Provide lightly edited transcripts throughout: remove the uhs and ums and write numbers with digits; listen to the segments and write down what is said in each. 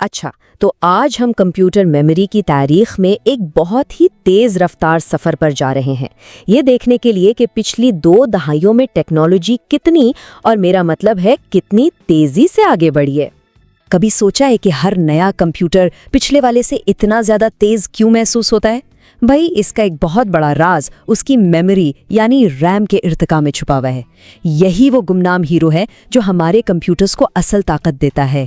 اچھا، تو آج ہم کمپیوٹر میموری کی تاریخ میں ایک بہت ہی تیز رفتار سفر پر جا رہے ہیں، یہ دیکھنے کے لیے کہ پچھلی 2 دہائیوں میں ٹیکنالوجی کتنی، اور میرا مطلب ہے کتنی تیزی سے آگے بڑھی ہے۔ کبھی سوچا ہے کہ ہر نیا کمپیوٹر پچھلے والے سے اتنا زیادہ تیز کیوں محسوس ہوتا ہے؟ بھائی، اس کا ایک بہت بڑا راز اس کی میموری یعنی ریم کے ارتقاء میں چھپا ہوا ہے۔ یہی وہ گمنام ہیرو ہے جو ہمارے کمپیوٹرز کو اصل طاقت دیتا ہے۔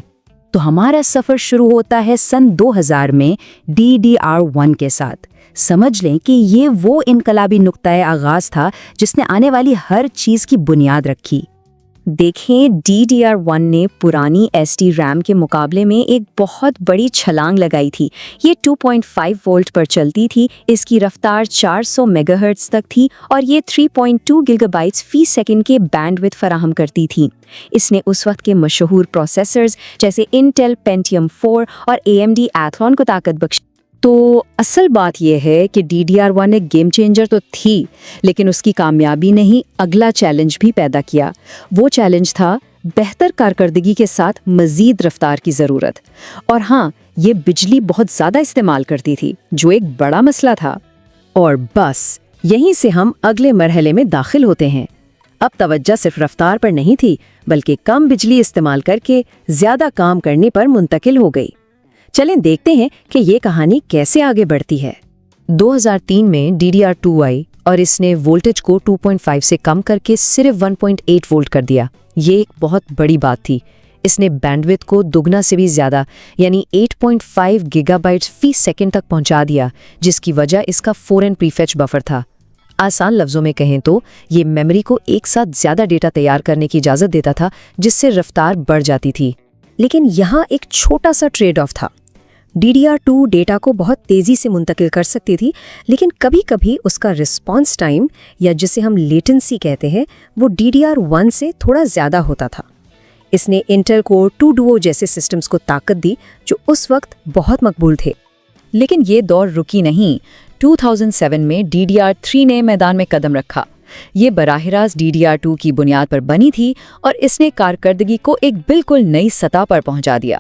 تو ہمارا سفر شروع ہوتا ہے سن 2000 میں DDR1 کے ساتھ۔ سمجھ لیں کہ یہ وہ انقلابی نقطۂ آغاز تھا جس نے آنے والی ہر چیز کی بنیاد رکھی۔ دیکھیں، DDR1 نے پرانی SD ریم کے مقابلے میں ایک بہت بڑی چھلانگ لگائی تھی۔ یہ 2.5 وولٹ پر چلتی تھی، اس کی رفتار 400 میگا ہرٹز تک تھی اور یہ 3.2 گیگا بائٹس فی سیکنڈ کے بینڈ وڈتھ فراہم کرتی تھی۔ اس نے اس وقت کے مشہور پروسیسرز جیسے انٹیل پینٹیم 4 اور AMD ایتھلون کو طاقت بخشی۔ تو اصل بات یہ ہے کہ DDR1 ایک گیم چینجر تو تھی، لیکن اس کی کامیابی نے ہی اگلا چیلنج بھی پیدا کیا۔ وہ چیلنج تھا بہتر کارکردگی کے ساتھ مزید رفتار کی ضرورت۔ اور ہاں، یہ بجلی بہت زیادہ استعمال کرتی تھی، جو ایک بڑا مسئلہ تھا۔ اور بس یہیں سے ہم اگلے مرحلے میں داخل ہوتے ہیں۔ اب توجہ صرف رفتار پر نہیں تھی، بلکہ کم بجلی استعمال کر کے زیادہ کام کرنے پر منتقل ہو گئی۔ چلیں دیکھتے ہیں کہ یہ کہانی کیسے آگے بڑھتی ہے۔ 2003 میں DDR2 آئی اور اس نے وولٹیج کو 2.5 سے کم کر کے صرف 1.8 وولٹ کر دیا۔ یہ ایک بہت بڑی بات تھی۔ اس نے بینڈ وڈتھ کو دگنا سے بھی زیادہ یعنی 8.5 گیگا بائٹس فی سیکنڈ تک پہنچا دیا، جس کی وجہ اس کا فوراً پری فیچ بفر تھا۔ آسان لفظوں میں کہیں تو یہ میموری کو ایک ساتھ زیادہ ڈیٹا تیار کرنے کی اجازت دیتا تھا، جس سے رفتار بڑھ جاتی تھی۔ لیکن یہاں ایک چھوٹا سا ٹریڈ آف تھا۔ DDR2 ڈیٹا کو بہت تیزی سے منتقل کر سکتی تھی، لیکن کبھی کبھی اس کا رسپانس ٹائم یا جسے ہم لیٹنسی کہتے ہیں، وہ DDR1 سے تھوڑا زیادہ ہوتا تھا۔ اس نے انٹیل کور 2 ڈوو جیسے سسٹمز کو طاقت دی جو اس وقت بہت مقبول تھے۔ لیکن یہ دور رکی نہیں۔ 2007 میں DDR3 نے میدان میں قدم رکھا۔ یہ براہ راست DDR2 کی بنیاد پر بنی تھی اور اس نے کارکردگی کو ایک بالکل نئی سطح پر پہنچا دیا۔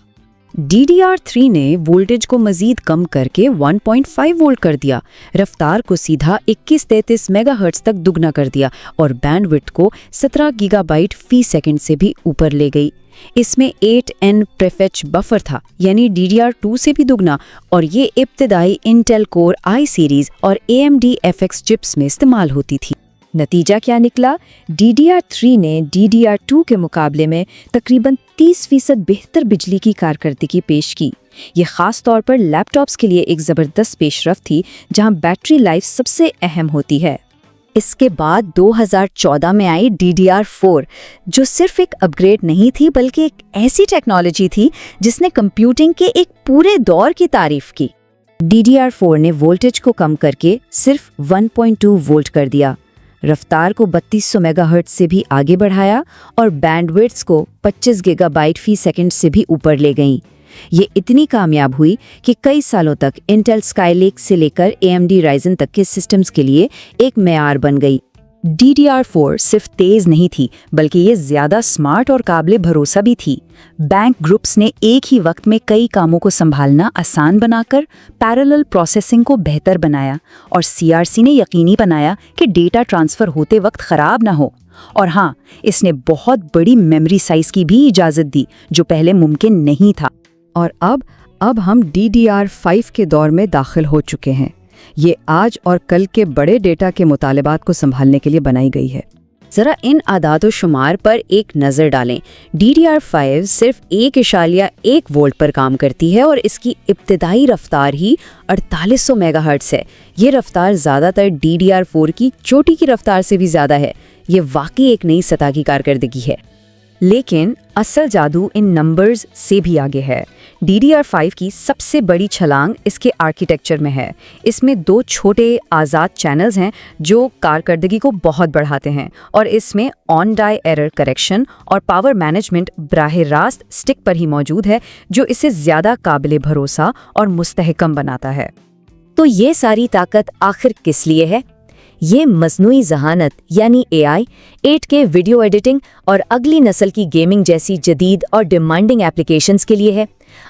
DDR3 نے وولٹیج کو مزید کم کر کے 1.5 وولٹ کر دیا، رفتار کو سیدھا 2133 میگا ہرٹز تک دگنا کر دیا اور بینڈ وڈتھ کو 17 گیگا بائٹ فی سیکنڈ سے بھی اوپر لے گئی۔ اس میں 8N پریفیچ بفر تھا، یعنی DDR2 سے بھی دگنا، اور یہ ابتدائی انٹیل کور I سیریز اور AMD FX چپس میں استعمال ہوتی تھی۔ نتیجہ کیا نکلا؟ DDR3 نے DDR2 کے مقابلے میں تقریباً 30% بہتر بجلی کی کارکردگی پیش کی۔ یہ خاص طور پر لیپ ٹاپس کے لیے ایک زبردست پیش رفت تھی، جہاں بیٹری لائف سب سے اہم ہوتی ہے۔ اس کے بعد 2014 میں آئی DDR4، جو صرف ایک اپ گریڈ نہیں تھی بلکہ ایک ایسی ٹیکنالوجی تھی جس نے کمپیوٹنگ کے ایک پورے دور کی تعریف کی۔ DDR4 نے وولٹیج کو کم کر کے صرف 1.2 وولٹ کر دیا، رفتار کو 3200 میگا ہرٹز سے بھی آگے بڑھایا اور بینڈ وڈتھ کو 25 گیگا بائٹ فی سیکنڈ سے بھی اوپر لے گئیں۔ یہ اتنی کامیاب ہوئی کہ کئی سالوں تک انٹیل اسکائی لیک سے لے کر AMD رائزن تک کے سسٹمز کے لیے ایک معیار بن گئی۔ DDR4 صرف تیز نہیں تھی بلکہ یہ زیادہ سمارٹ اور قابل بھروسہ بھی تھی۔ بینک گروپس نے ایک ہی وقت میں کئی کاموں کو سنبھالنا آسان بنا کر پیرالل پروسیسنگ کو بہتر بنایا، اور CRC نے یقینی بنایا کہ ڈیٹا ٹرانسفر ہوتے وقت خراب نہ ہو۔ اور ہاں، اس نے بہت بڑی میموری سائز کی بھی اجازت دی، جو پہلے ممکن نہیں تھا۔ اور اب ہم DDR5 کے دور میں داخل ہو چکے ہیں۔ یہ آج اور کل کے بڑے ڈیٹا کے مطالبات کو سنبھالنے کے لیے بنائی گئی ہے۔ ذرا ان اعداد و شمار پر ایک نظر ڈالیں۔ DDR5 صرف 1.1 وولٹ پر کام کرتی ہے اور اس کی ابتدائی رفتار ہی 4800 میگا ہرٹز ہے۔ یہ رفتار زیادہ تر DDR4 کی چوٹی کی رفتار سے بھی زیادہ ہے۔ یہ واقعی ایک نئی سطح کی کارکردگی ہے۔ لیکن اصل جادو ان نمبرز سے بھی آگے ہے۔ DDR5 کی سب سے بڑی چھلانگ اس کے آرکیٹیکچر میں ہے۔ اس میں 2 چھوٹے آزاد چینلز ہیں جو کارکردگی کو بہت بڑھاتے ہیں، اور اس میں آن ڈائی ایرر کریکشن اور پاور مینجمنٹ براہ راست سٹک پر ہی موجود ہے، جو اسے زیادہ قابل بھروسہ اور مستحکم بناتا ہے۔ تو یہ ساری طاقت آخر کس لیے ہے؟ یہ مصنوعی ذہانت یعنی AI، 8K ویڈیو ایڈیٹنگ اور اگلی نسل کی گیمنگ جیسی جدید اور ڈیمانڈنگ ایپلیکیشنز کے لیے ہے۔